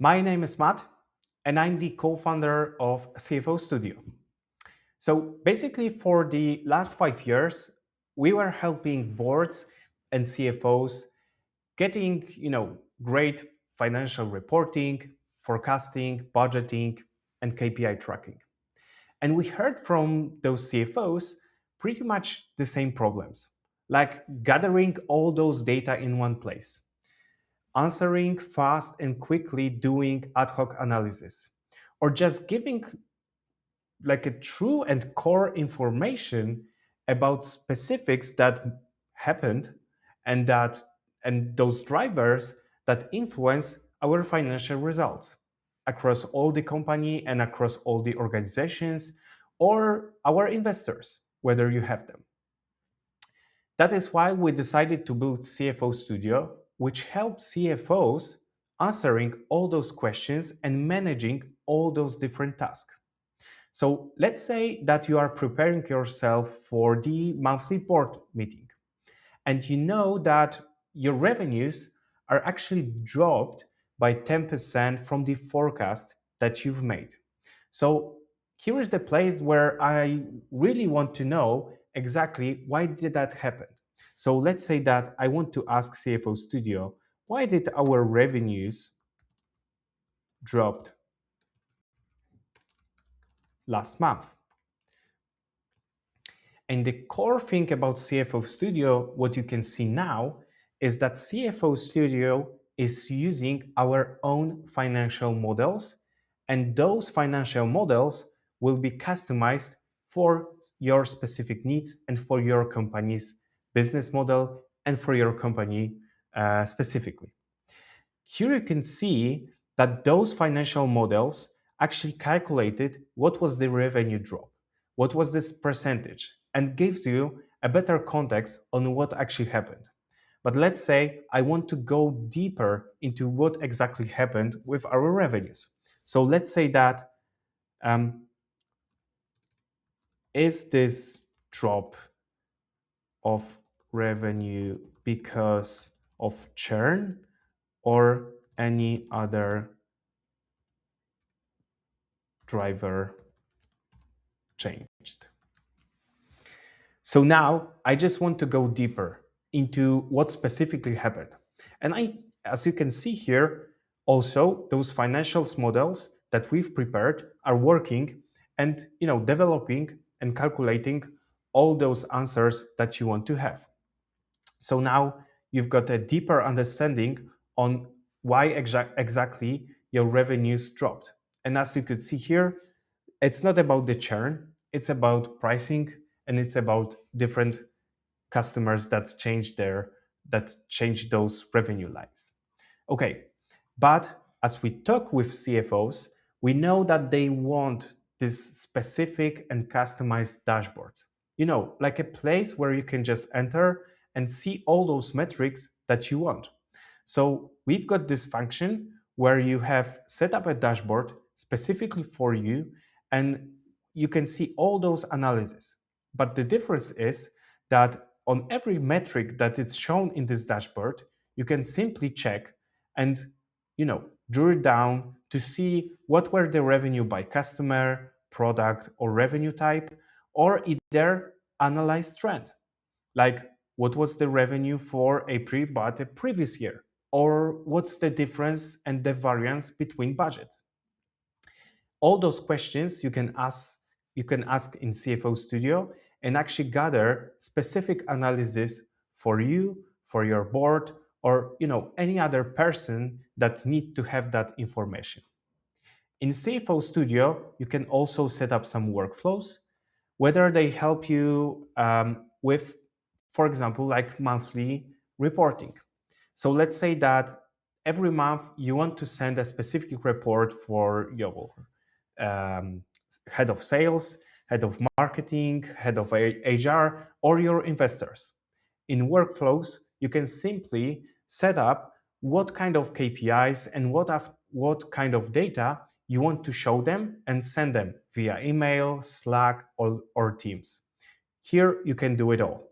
My name is Matt, and I'm the co-founder of CFO Studio. So basically, for the last 5 years, we were helping boards and CFOs getting, great financial reporting, forecasting, budgeting, and KPI tracking. And we heard from those CFOs pretty much the same problems, like gathering all those data in one place, answering fast and quickly, doing ad hoc analysis, or just giving like a true and core information about specifics that happened and that and those drivers that influence our financial results across all the company and across all the organizations or our investors, whether you have them. That is why we decided to build CFO Studio, which helps CFOs answering all those questions and managing all those different tasks. So let's say that you are preparing yourself for the monthly board meeting and you know that your revenues are actually dropped by 10% from the forecast that you've made. So here is the place where I really want to know exactly why did that happen. So let's say that I want to ask CFO Studio, why did our revenues dropped last month? And the core thing about CFO Studio, what you can see now, is that CFO Studio is using our own financial models, and those financial models will be customized for your specific needs and for your company's business model and for your company specifically. Here you can see that those financial models actually calculated what was the revenue drop, what was this percentage, and gives you a better context on what actually happened. But let's say I want to go deeper into what exactly happened with our revenues. So let's say that is this drop of revenue because of churn or any other driver changed? So now I just want to go deeper into what specifically happened. And as you can see here, also those financials models that we've prepared are working and developing and calculating all those answers that you want to have. So now you've got a deeper understanding on why exactly your revenues dropped. And as you could see here, it's not about the churn, it's about pricing, and it's about different customers that change those revenue lines. Okay, but as we talk with CFOs, we know that they want this specific and customized dashboards. Like a place where you can just enter and see all those metrics that you want. So we've got this function where you have set up a dashboard specifically for you, and you can see all those analyses. But the difference is that on every metric that is shown in this dashboard, you can simply check and drill down to see what were the revenue by customer, product, or revenue type, or either analyze trend, like what was the revenue for April but the previous year, or what's the difference and the variance between budget. All those questions you can ask in CFO Studio and actually gather specific analysis for you, for your board, or any other person that need to have that information. In CFO Studio, you can also set up some workflows, whether they help you with, for example, like monthly reporting. So let's say that every month you want to send a specific report for your um, head of sales, head of marketing, head of HR, or your investors. In workflows, you can simply set up what kind of KPIs and what kind of data you want to show them and send them via email, Slack, or Teams. Here you can do it all.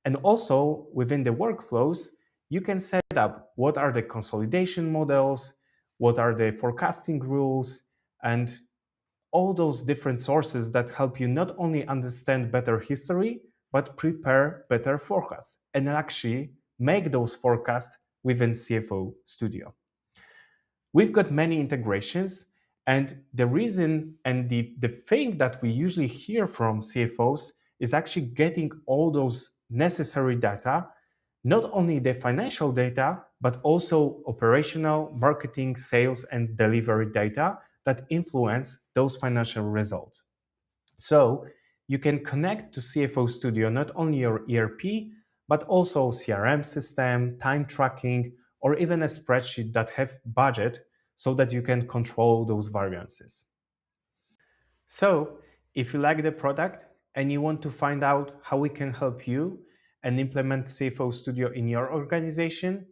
And also within the workflows, you can set up what are the consolidation models, what are the forecasting rules, and all those different sources that help you not only understand better history, but prepare better forecasts and actually make those forecasts within CFO Studio. We've got many integrations, and the reason and the thing that we usually hear from CFOs is actually getting all those necessary data, not only the financial data, but also operational, marketing, sales, and delivery data that influence those financial results. So you can connect to CFO Studio not only your ERP, but also CRM system, time tracking, or even a spreadsheet that have budget so that you can control those variances. So if you like the product and you want to find out how we can help you and implement CFO Studio in your organization,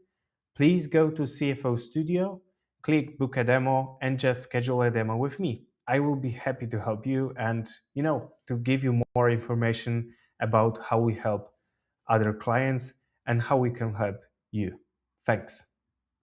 please go to CFO Studio, click book a demo, and just schedule a demo with me. I will be happy to help you and to give you more information about how we help other clients and how we can help you. Thanks.